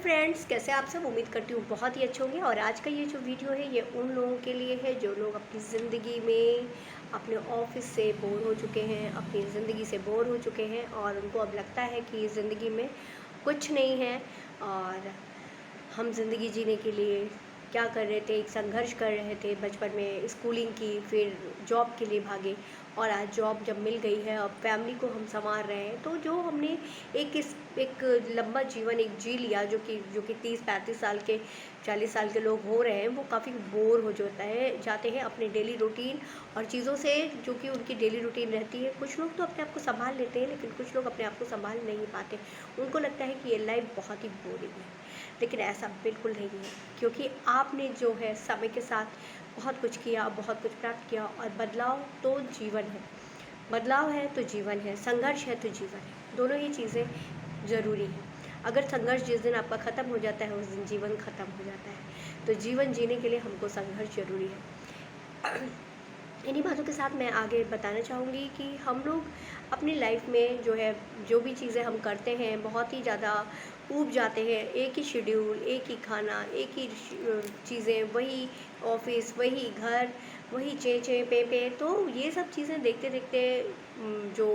Friends, कैसे आप सब? उम्मीद करती हूँ बहुत ही अच्छे होंगे। और आज का ये जो वीडियो है ये उन लोगों के लिए है जो लोग अपनी ज़िंदगी में अपने ऑफिस से बोर हो चुके हैं, अपनी ज़िंदगी से बोर हो चुके हैं और उनको अब लगता है कि ज़िंदगी में कुछ नहीं है। और हम ज़िंदगी जीने के लिए क्या कर रहे थे, एक संघर्ष कर रहे थे बचपन में, स्कूलिंग की, फिर जॉब के लिए भागे और आज जॉब जब मिल गई है, अब फैमिली को हम संभाल रहे हैं। तो जो हमने एक लंबा जीवन एक जी लिया, जो कि 30-35 साल के, 40 साल के लोग हो रहे हैं, वो काफ़ी बोर हो जाते हैं अपने डेली रूटीन और चीज़ों से, जो कि उनकी डेली रूटीन रहती है। कुछ लोग तो अपने आप को संभाल लेते हैं, लेकिन कुछ लोग अपने आप को संभाल नहीं पाते। उनको लगता है कि ये लाइफ बहुत ही बोरिंग है, लेकिन ऐसा बिल्कुल नहीं है, क्योंकि आपने जो है समय के साथ बहुत कुछ किया, बहुत कुछ प्राप्त किया। और बदलाव तो जीवन है, बदलाव है तो जीवन है, संघर्ष है तो जीवन है, दोनों ही चीज़ें ज़रूरी हैं। अगर संघर्ष जिस दिन आपका ख़त्म हो जाता है, उस दिन जीवन ख़त्म हो जाता है। तो जीवन जीने के लिए हमको संघर्ष ज़रूरी है। इन्हीं बातों के साथ मैं आगे बताना चाहूँगी कि हम लोग अपनी लाइफ में जो है, जो भी चीज़ें हम करते हैं, बहुत ही ज़्यादा ऊब जाते हैं। एक ही शेड्यूल, एक ही खाना, एक ही चीज़ें, वही ऑफिस, वही घर, वही चे चे पे पे। तो ये सब चीज़ें देखते देखते जो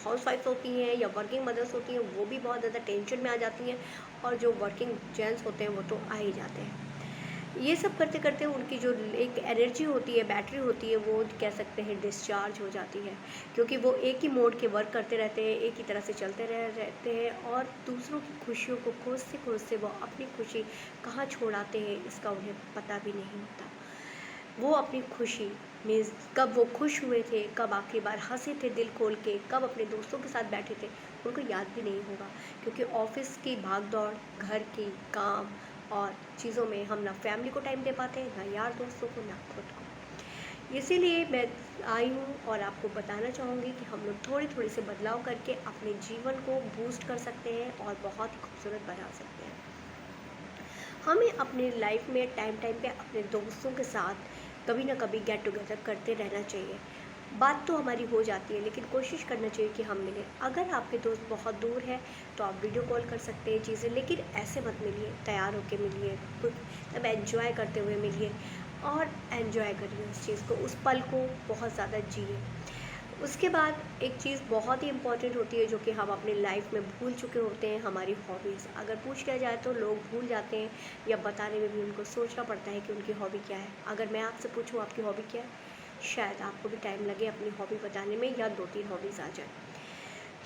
हाउस वाइफ होती हैं या वर्किंग मदर्स होती हैं, वो भी बहुत ज़्यादा टेंशन में आ जाती हैं। और जो वर्किंग जेंट्स होते हैं, वो तो आ ही जाते हैं। ये सब करते करते उनकी जो एक एनर्जी होती है, बैटरी होती है, वो कह सकते हैं डिस्चार्ज हो जाती है। क्योंकि वो एक ही मोड के वर्क करते रहते हैं, एक ही तरह से चलते रहते हैं और दूसरों की खुशियों को खोजते खोजते वो अपनी खुशी कहाँ छोड़ आते हैं, इसका उन्हें पता भी नहीं होता। वो अपनी खुशी मीन्स कब वो खुश हुए थे, कब आखिरी बार हंसे थे दिल खोल के, कब अपने दोस्तों के साथ बैठे थे, उनको याद भी नहीं होगा। क्योंकि ऑफिस की भाग दौड़, घर की काम और चीज़ों में हम ना फैमिली को टाइम दे पाते हैं, ना यार दोस्तों को, ना खुद को। इसीलिए मैं आई हूँ और आपको बताना चाहूँगी कि हम लोग थोड़ी थोड़ी से बदलाव करके अपने जीवन को बूस्ट कर सकते हैं और बहुत ही खूबसूरत बना सकते हैं। हमें अपने लाइफ में टाइम टाइम पे अपने दोस्तों के साथ कभी ना कभी गेट टुगेदर करते रहना चाहिए। बात तो हमारी हो जाती है, लेकिन कोशिश करना चाहिए कि हम मिलें। अगर आपके दोस्त बहुत दूर है तो आप वीडियो कॉल कर सकते हैं चीज़ें, लेकिन ऐसे मत मिलिए, तैयार होके मिलिए, कुछ तब एंजॉय करते हुए मिलिए और एंजॉय करिए उस चीज़ को, उस पल को बहुत ज़्यादा जिए। उसके बाद एक चीज़ बहुत ही इम्पॉर्टेंट होती है, जो कि हम अपनी लाइफ में भूल चुके होते हैं, हमारी हॉबीज़। अगर पूछ लिया जाए तो लोग भूल जाते हैं, या बताने में भी उनको सोचना पड़ता है कि उनकी हॉबी क्या है। अगर मैं आपसे पूछूँ आपकी हॉबी क्या है, शायद आपको भी टाइम लगे अपनी हॉबी बताने में, या 2-3 हॉबीज़ आ जाए।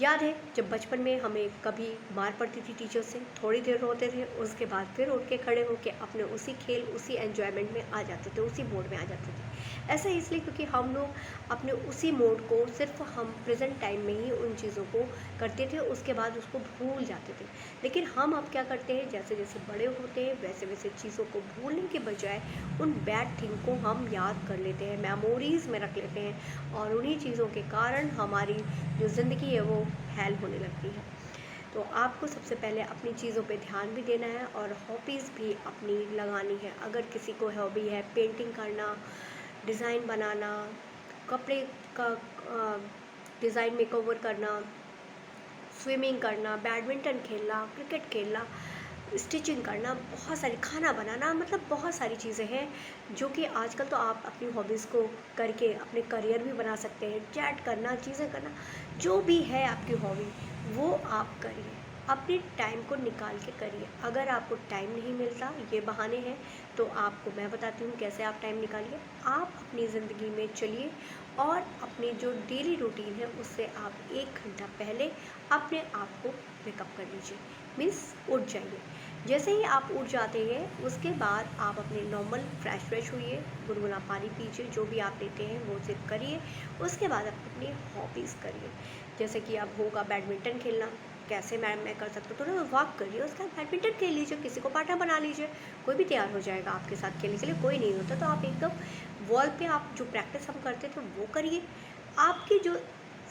याद है जब बचपन में हमें कभी मार पड़ती थी टीचर से, थोड़ी देर रोते थे, उसके बाद फिर उठ के खड़े होके अपने उसी खेल, उसी एन्जॉयमेंट में आ जाते थे, उसी मोड में आ जाते थे। ऐसा इसलिए क्योंकि हम लोग अपने उसी मोड को, सिर्फ हम प्रेजेंट टाइम में ही उन चीज़ों को करते थे, उसके बाद उसको भूल जाते थे। लेकिन हम अब क्या करते हैं, जैसे जैसे बड़े होते हैं वैसे वैसे चीज़ों को भूलने के बजाय उन बैड थिंग को हम याद कर लेते हैं, मेमोरीज़ में रख लेते हैं, और उन्हीं चीज़ों के कारण हमारी जो ज़िंदगी है वो हेल होने लगती है। तो आपको सबसे पहले अपनी चीज़ों पे ध्यान भी देना है और हॉबीज़ भी अपनी लगानी है। अगर किसी को हॉबी है पेंटिंग करना, डिज़ाइन बनाना, कपड़े का डिज़ाइन मेकओवर करना, स्विमिंग करना, बैडमिंटन खेलना, क्रिकेट खेलना, स्टिचिंग करना, बहुत सारी, खाना बनाना, मतलब बहुत सारी चीज़ें हैं जो कि आजकल तो आप अपनी हॉबीज़ को करके अपने करियर भी बना सकते हैं। चैट करना, चीज़ें करना, जो भी है आपकी हॉबी, वो आप करिए, अपने टाइम को निकाल के करिए। अगर आपको टाइम नहीं मिलता, ये बहाने हैं, तो आपको मैं बताती हूँ कैसे आप टाइम निकालिए। आप अपनी ज़िंदगी में चलिए और अपनी जो डेली रूटीन है उससे आप 1 घंटा पहले अपने आप को वेकअप कर लीजिए, मीन्स उठ जाइए। जैसे ही आप उठ जाते हैं, उसके बाद आप अपने नॉर्मल फ्रेश हुइए, गुनगुना पानी पीजिए, जो भी आप लेते हैं वो सिर्फ करिए। उसके बाद आप अपनी हॉबीज़ करिए, जैसे कि आप होगा बैडमिंटन खेलना, कैसे मैं कर सकती हूँ, थोड़ा वॉक करिए, उसके बाद बैडमिंटन खेल लीजिए, किसी को पार्टनर बना लीजिए, कोई भी तैयार हो जाएगा आपके साथ खेलने के लिए, कोई नहीं होता तो आप एकदम वॉल पे, आप जो प्रैक्टिस हम करते थे वो करिए। आपकी जो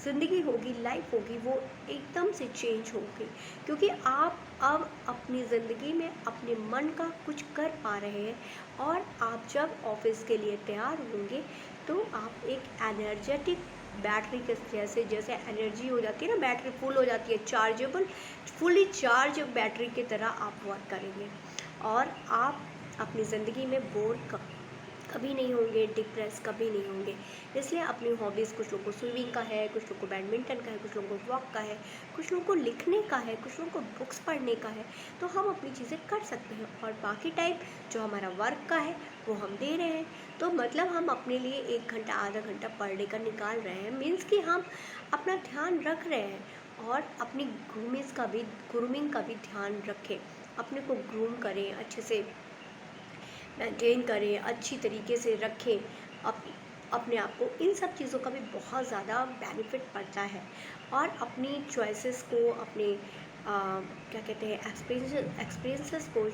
ज़िंदगी होगी, लाइफ होगी, वो एकदम से चेंज होगी, क्योंकि आप अब अपनी ज़िंदगी में अपने मन का कुछ कर पा रहे हैं। और आप जब ऑफिस के लिए तैयार होंगे तो आप एक एनर्जेटिक बैटरी के जैसे जैसे एनर्जी हो जाती है ना, बैटरी फुल हो जाती है, चार्जेबल, फुली चार्ज बैटरी की तरह आप वर्क करेंगे और आप अपनी ज़िंदगी में बोर कभी नहीं होंगे, डिप्रेस कभी नहीं होंगे। इसलिए अपनी हॉबीज़, कुछ लोगों को स्विमिंग का है, कुछ लोगों को बैडमिंटन का है, कुछ लोगों को वॉक का है, कुछ लोगों को लिखने का है, कुछ लोगों को बुक्स पढ़ने का है, तो हम अपनी चीज़ें कर सकते हैं और बाकी टाइम जो हमारा वर्क का है वो हम दे रहे हैं। तो मतलब हम अपने लिए 1 घंटा आधा घंटा पर डे का निकाल रहे हैं, मीन्स कि हम अपना ध्यान रख रहे हैं और अपनी ग्रूमिंग का भी ध्यान रखें, अपने को ग्रूम करें, अच्छे से मेंटेन करें, अच्छी तरीके से रखें अपने आप को। इन सब चीज़ों का भी बहुत ज़्यादा बेनिफिट पड़ता है और अपनी चॉइसेस को, अपने क्या कहते हैं, एक्सपीरियंसेस को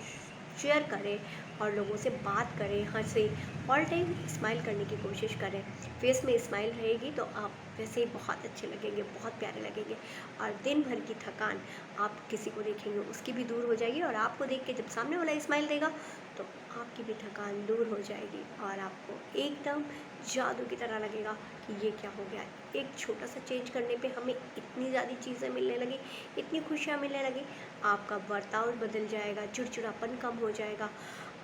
शेयर करें और लोगों से बात करें, हंसें, ऑल टाइम स्माइल करने की कोशिश करें। फेस में स्माइल रहेगी तो आप वैसे ही बहुत अच्छे लगेंगे, बहुत प्यारे लगेंगे और दिन भर की थकान आप किसी को देखेंगे उसकी भी दूर हो जाएगी और आपको देख के जब सामने वाला स्माइल देगा तो आपकी भी थकान दूर हो जाएगी और आपको एकदम जादू की तरह लगेगा कि ये क्या हो गया। एक छोटा सा चेंज करने पे हमें इतनी ज़्यादा चीज़ें मिलने लगी, इतनी खुशियाँ मिलने लगी, आपका बर्ताव बदल जाएगा, चिड़चिड़ापन कम हो जाएगा,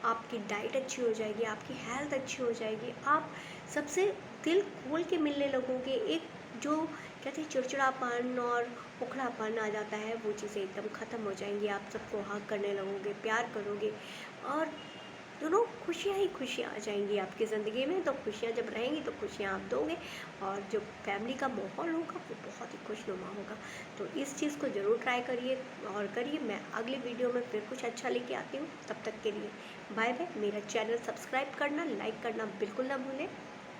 आपकी डाइट अच्छी हो जाएगी, आपकी हेल्थ अच्छी हो जाएगी, आप सबसे दिल खोल के मिलने लगोगे। एक जो कहते हैं चिड़चिड़ापन और उखड़ापन आ जाता है वो चीज़ें एकदम ख़त्म हो जाएंगी, आप सबको हग करने लगोगे, प्यार करोगे और दोनों खुशियाँ ही खुशियाँ आ जाएंगी आपकी ज़िंदगी में। तो खुशियाँ जब रहेंगी तो खुशियाँ आप दोगे और जो फैमिली का माहौल होगा वो बहुत ही खुशनुमा होगा। तो इस चीज़ को ज़रूर ट्राई करिए और करिए। मैं अगली वीडियो में फिर कुछ अच्छा लेके आती हूँ, तब तक के लिए बाय बाय। मेरा चैनल सब्सक्राइब करना, लाइक करना बिल्कुल ना भूलें।